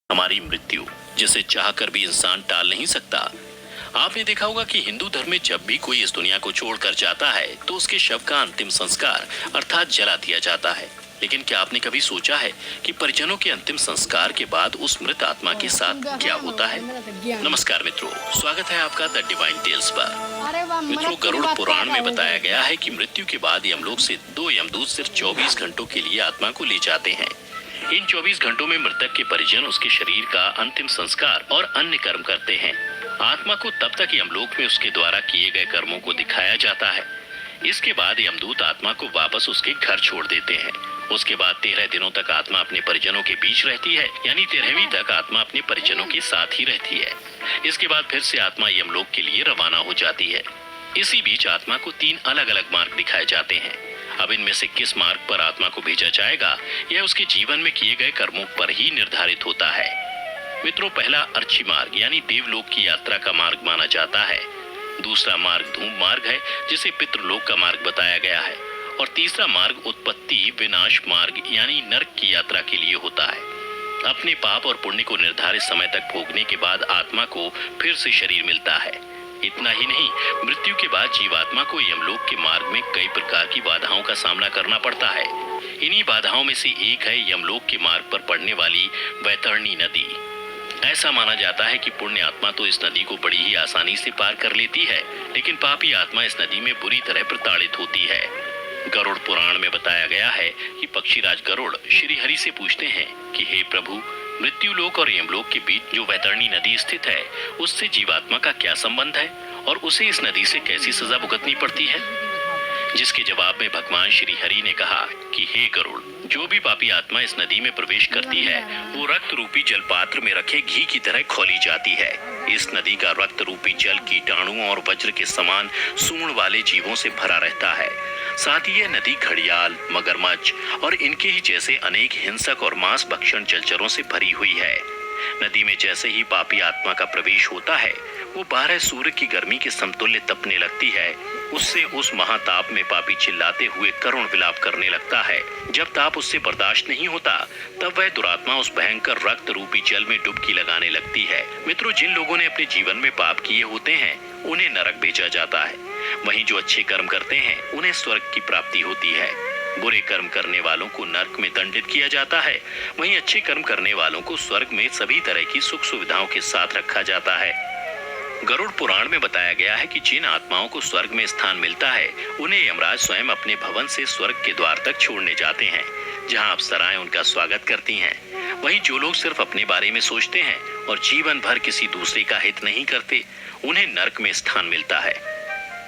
हमारी मृत्यु, जिसे चाहकर भी इंसान टाल नहीं सकता। आपने देखा होगा कि हिंदू धर्म में जब भी कोई इस दुनिया को छोड़कर जाता है तो उसके शव का अंतिम संस्कार अर्थात जला दिया जाता है। लेकिन क्या आपने कभी सोचा है कि परिजनों के अंतिम संस्कार के बाद उस मृत आत्मा के साथ क्या होता है? नमस्कार मित्रों, स्वागत है आपका द डिवाइन टेल्स पर। मित्रों, गरुड़ पुराण में बताया गया है कि मृत्यु के बाद यमलोक से 2 यमदूत सिर्फ 24 घंटों के लिए आत्मा को ले जाते हैं। इन 24 घंटों में मृतक के परिजन उसके शरीर का अंतिम संस्कार और अन्य कर्म करते हैं। आत्मा को तब तक यमलोक में उसके द्वारा किए गए कर्मों को दिखाया जाता है। इसके बाद यमदूत आत्मा को वापस उसके घर छोड़ देते हैं। उसके बाद 13 दिनों तक आत्मा अपने परिजनों के बीच रहती है, यानी 13वीं तक आत्मा अपने परिजनों के साथ ही रहती है। इसके बाद फिर से आत्मा यमलोक के लिए रवाना हो जाती है। इसी बीच आत्मा को 3 अलग अलग मार्ग दिखाए जाते हैं। अब इनमें से किस मार्ग पर आत्मा को भेजा जाएगा, यह उसके जीवन में किए गए कर्मों पर ही निर्धारित होता है। मित्रों, पहला अर्ची मार्ग यानी देवलोक की यात्रा का मार्ग माना जाता है। दूसरा मार्ग धूम मार्ग है, जिसे पितृलोक का मार्ग बताया गया है। और तीसरा मार्ग उत्पत्ति विनाश मार्ग यानी नरक की यात्रा के लिए होता है। अपने पाप और पुण्य को निर्धारित समय तक भोगने के बाद आत्मा को फिर से शरीर मिलता है। इतना ही नहीं, मृत्यु के बाद जीवात्मा को यमलोक के मार्ग में कई प्रकार की बाधाओं का सामना करना पड़ता है। इन्हीं बाधाओं में से एक है यमलोक के मार्ग पर पड़ने वाली वैतरणी नदी। ऐसा माना जाता है कि पुण्य आत्मा तो इस नदी को बड़ी ही आसानी से पार कर लेती है, लेकिन पापी आत्मा इस नदी में बुरी तरह प्रताड़ित होती है। गरुड़ पुराण में बताया गया है कि पक्षीराज गरुड़ श्री हरि से पूछते हैं कि हे प्रभु, मृत्यु लोक और यमलोक के बीच जो वैतरणी नदी स्थित है, उससे जीवात्मा का क्या संबंध है और उसे इस नदी से कैसी सजा भुगतनी पड़ती है? जिसके जवाब में भगवान श्री हरि ने कहा कि हे गरुड़, जो भी पापी आत्मा इस नदी में प्रवेश करती है वो रक्त रूपी जल पात्र में रखे घी की तरह खौली जाती है। इस नदी का रक्त रूपी जल कीटाणुओं और वज्र के समान सूंड वाले जीवों से भरा रहता है। साथ ही यह नदी घड़ियाल, मगरमच्छ और इनके ही जैसे अनेक हिंसक और मांस भक्षण जलचरों से भरी हुई है। नदी में जैसे ही पापी आत्मा का प्रवेश होता है, वो 12 सूर्य की गर्मी के समतुल्य तपने लगती है। उससे उस महाताप में पापी चिल्लाते हुए करुण विलाप करने लगता है। जब ताप उससे बर्दाश्त नहीं होता, तब वह दुरात्मा उस भयंकर रक्त रूपी जल में डुबकी लगाने लगती है। मित्रों, जिन लोगों ने अपने जीवन में पाप किए होते हैं, उन्हें नरक भेजा जाता है। वहीं जो अच्छे कर्म करते हैं, उन्हें स्वर्ग की प्राप्ति होती है। बुरे कर्म करने वालों को नरक में दंडित किया जाता है। वहीं अच्छे कर्म करने वालों को स्वर्ग में सभी तरह की सुख सुविधाओं के साथ रखा जाता है। गरुड़ पुराण में बताया गया है कि जिन आत्माओं को स्वर्ग में स्थान मिलता है, उन्हें यमराज स्वयं अपने भवन से स्वर्ग के द्वार तक छोड़ने जाते हैं, जहां अप्सराएं उनका स्वागत करती हैं। वहीं जो लोग सिर्फ अपने बारे में सोचते हैं और जीवन भर किसी दूसरे का हित नहीं करते, उन्हें नरक में स्थान मिलता है।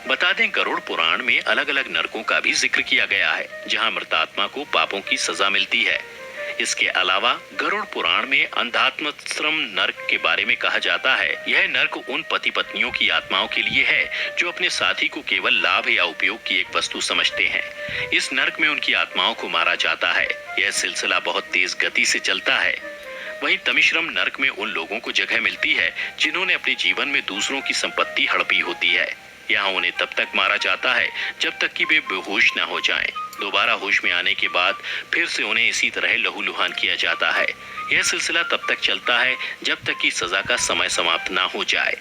बता दें, गरुड़ पुराण में अलग अलग नरकों का भी जिक्र किया गया है, जहां मृत आत्मा को पापों की सजा मिलती है। इसके अलावा गरुड़ पुराण में अंधात्मश्रम नरक के बारे में कहा जाता है। यह नरक उन पति पत्नियों की आत्माओं के लिए है जो अपने साथी को केवल लाभ या उपयोग की एक वस्तु समझते हैं। इस नरक में उनकी आत्माओं को मारा जाता है। यह सिलसिला बहुत तेज गति से चलता है। वहीं तमिश्रम नरक में उन लोगों को जगह मिलती है जिन्होंने अपने जीवन में दूसरों की संपत्ति हड़पी होती है। यहाँ उन्हें तब तक मारा जाता है जब तक कि वे बेहोश न हो जाएं। दोबारा होश में आने के बाद फिर से उन्हें इसी तरह लहूलुहान किया जाता है। यह सिलसिला तब तक चलता है जब तक कि सजा का समय समाप्त ना हो जाए।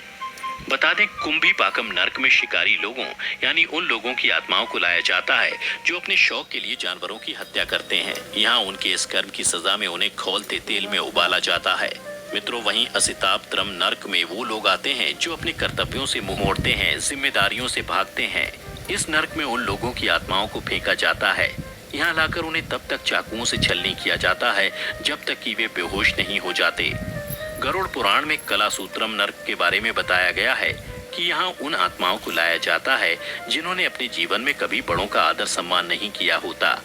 बता दें, कुंभी पाकम नरक में शिकारी लोगों यानी उन लोगों की आत्माओं को लाया जाता है जो अपने शौक के लिए जानवरों की हत्या करते हैं। यहाँ उनके इस कर्म की सजा में उन्हें खौलते तेल में उबाला जाता है। मित्रों, वहीं असितापत्रम नरक में वो लोग आते हैं जो अपने कर्तव्यों से मुंह मोड़ते हैं, जिम्मेदारियों से भागते हैं। इस नरक में उन लोगों की आत्माओं को फेंका जाता है। यहाँ लाकर उन्हें तब तक चाकुओं से छलनी किया जाता है जब तक कि वे बेहोश नहीं हो जाते। गरुड़ पुराण में कलासूत्रम नरक के बारे में बताया गया है कि यहाँ उन आत्माओं को लाया जाता है जिन्होंने अपने जीवन में कभी बड़ों का आदर सम्मान नहीं किया होता।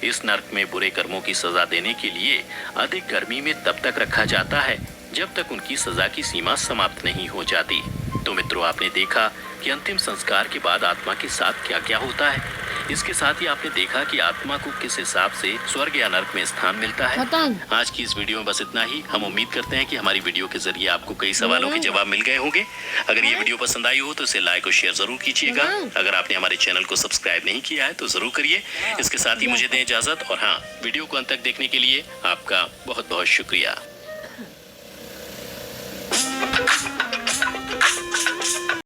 इस नरक में बुरे कर्मों की सजा देने के लिए अधिक गर्मी में तब तक रखा जाता है जब तक उनकी सजा की सीमा समाप्त नहीं हो जाती। तो मित्रों, आपने देखा कि अंतिम संस्कार के बाद आत्मा के साथ क्या क्या होता है। इसके साथ ही आपने देखा कि आत्मा को किस हिसाब से स्वर्ग या नरक में स्थान मिलता है। आज की इस वीडियो में बस इतना ही। हम उम्मीद करते हैं कि हमारी वीडियो के जरिए आपको कई सवालों के जवाब मिल गए होंगे। अगर ये वीडियो पसंद आई हो तो इसे लाइक और शेयर जरूर कीजिएगा। अगर आपने हमारे चैनल को सब्सक्राइब नहीं किया है तो जरूर करिए। इसके साथ ही मुझे दें इजाजत, और हाँ, वीडियो को अंत तक देखने के लिए आपका बहुत बहुत शुक्रिया।